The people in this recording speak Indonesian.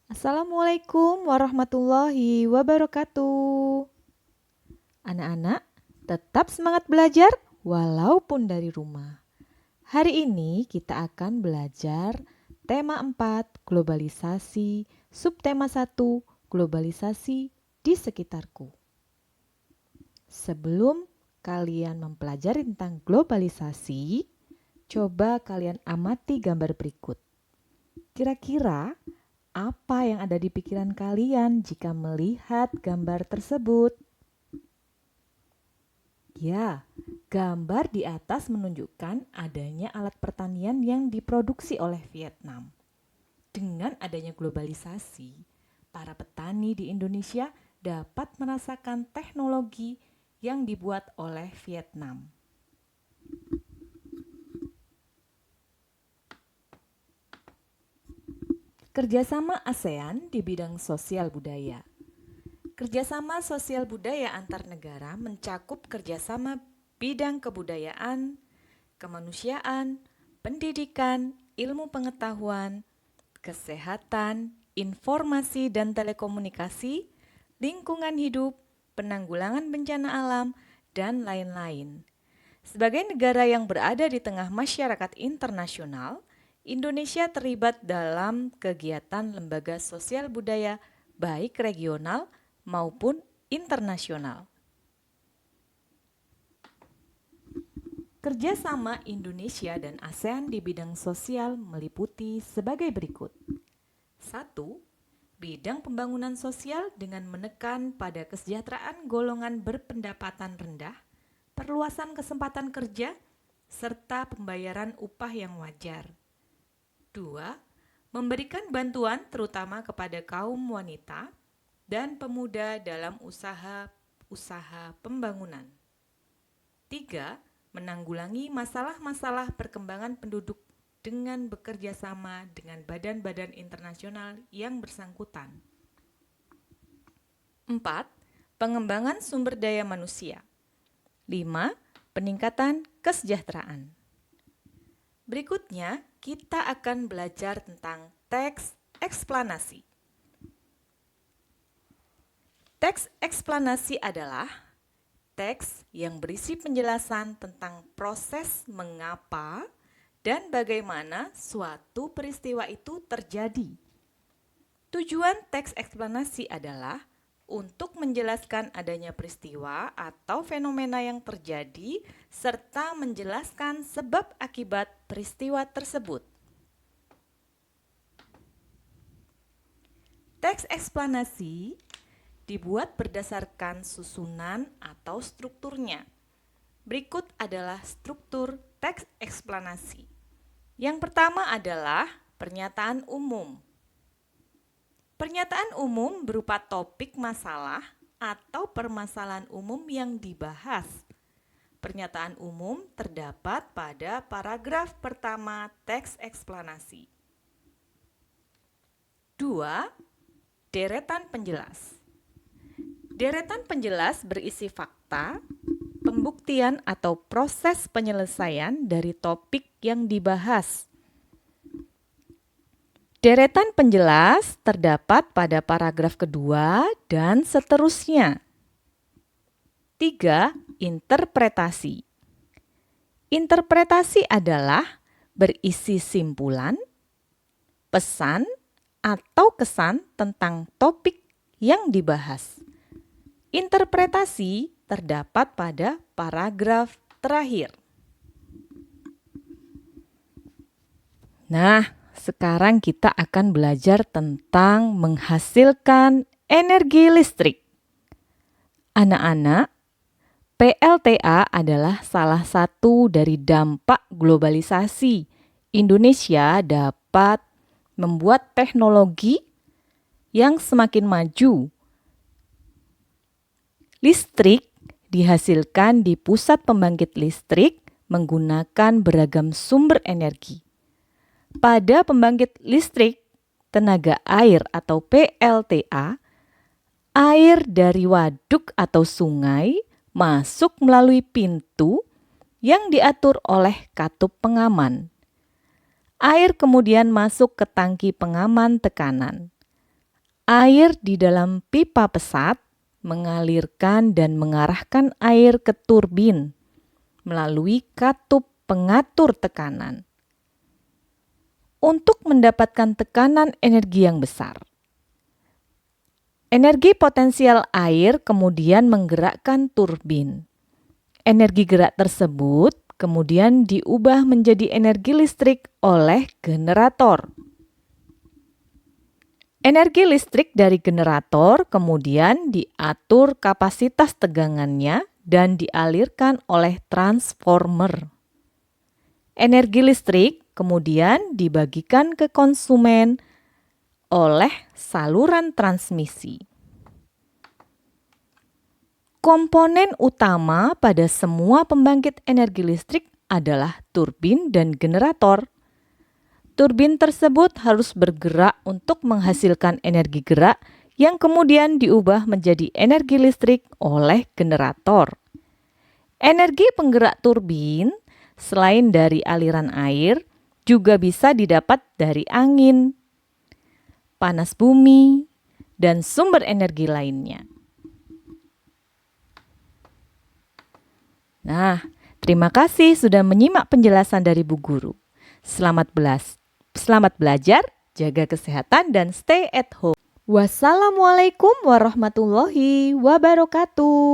Assalamualaikum warahmatullahi wabarakatuh. Anak-anak, tetap semangat belajar walaupun dari rumah. Hari ini kita akan belajar tema 4, globalisasi, subtema 1, globalisasi di sekitarku. Sebelum kalian mempelajari tentang globalisasi, coba kalian amati gambar berikut. Kira-kira apa yang ada di pikiran kalian jika melihat gambar tersebut? Ya, gambar di atas menunjukkan adanya alat pertanian yang diproduksi oleh Vietnam. Dengan adanya globalisasi, para petani di Indonesia dapat merasakan teknologi yang dibuat oleh Vietnam. Kerjasama ASEAN di bidang sosial budaya. Kerjasama sosial budaya antar negara mencakup kerjasama bidang kebudayaan, kemanusiaan, pendidikan, ilmu pengetahuan, kesehatan, informasi dan telekomunikasi, lingkungan hidup, penanggulangan bencana alam, dan lain-lain. Sebagai negara yang berada di tengah masyarakat internasional, Indonesia terlibat dalam kegiatan lembaga sosial budaya baik regional maupun internasional. Kerjasama Indonesia dan ASEAN di bidang sosial meliputi sebagai berikut. 1. Bidang pembangunan sosial dengan menekan pada kesejahteraan golongan berpendapatan rendah, perluasan kesempatan kerja, serta pembayaran upah yang wajar. 2. Memberikan bantuan terutama kepada kaum wanita dan pemuda dalam usaha pembangunan. 3. Menanggulangi masalah-masalah perkembangan penduduk dengan bekerja sama dengan badan-badan internasional yang bersangkutan. 4. Pengembangan sumber daya manusia. 5. Peningkatan kesejahteraan. Berikutnya, kita akan belajar tentang teks eksplanasi. Teks eksplanasi adalah teks yang berisi penjelasan tentang proses mengapa dan bagaimana suatu peristiwa itu terjadi. Tujuan teks eksplanasi adalah untuk menjelaskan adanya peristiwa atau fenomena yang terjadi serta menjelaskan sebab akibat peristiwa tersebut. Teks eksplanasi dibuat berdasarkan susunan atau strukturnya. Berikut adalah struktur teks eksplanasi. Yang pertama adalah pernyataan umum. Pernyataan umum berupa topik masalah atau permasalahan umum yang dibahas. Pernyataan umum terdapat pada paragraf pertama teks eksplanasi. 2. Deretan penjelas. Deretan penjelas berisi fakta, pembuktian atau proses penyelesaian dari topik yang dibahas. Deretan penjelas terdapat pada paragraf kedua dan seterusnya. 3. Interpretasi. Interpretasi adalah berisi simpulan, pesan, atau kesan tentang topik yang dibahas. Interpretasi terdapat pada paragraf terakhir. Nah, sekarang kita akan belajar tentang menghasilkan energi listrik. Anak-anak, PLTA adalah salah satu dari dampak globalisasi. Indonesia dapat membuat teknologi yang semakin maju. Listrik dihasilkan di pusat pembangkit listrik menggunakan beragam sumber energi. Pada pembangkit listrik tenaga air atau PLTA, air dari waduk atau sungai masuk melalui pintu yang diatur oleh katup pengaman. Air kemudian masuk ke tangki pengaman tekanan. Air di dalam pipa pesat mengalirkan dan mengarahkan air ke turbin melalui katup pengatur tekanan untuk mendapatkan tekanan energi yang besar. Energi potensial air kemudian menggerakkan turbin. Energi gerak tersebut kemudian diubah menjadi energi listrik oleh generator. Energi listrik dari generator kemudian diatur kapasitas tegangannya dan dialirkan oleh transformer. Energi listrik kemudian dibagikan ke konsumen oleh saluran transmisi. Komponen utama pada semua pembangkit energi listrik adalah turbin dan generator. Turbin tersebut harus bergerak untuk menghasilkan energi gerak yang kemudian diubah menjadi energi listrik oleh generator. Energi penggerak turbin selain dari aliran air juga bisa didapat dari angin, panas bumi, dan sumber energi lainnya. Nah, terima kasih sudah menyimak penjelasan dari Bu Guru. Selamat belajar, jaga kesehatan, dan stay at home. Wassalamualaikum warahmatullahi wabarakatuh.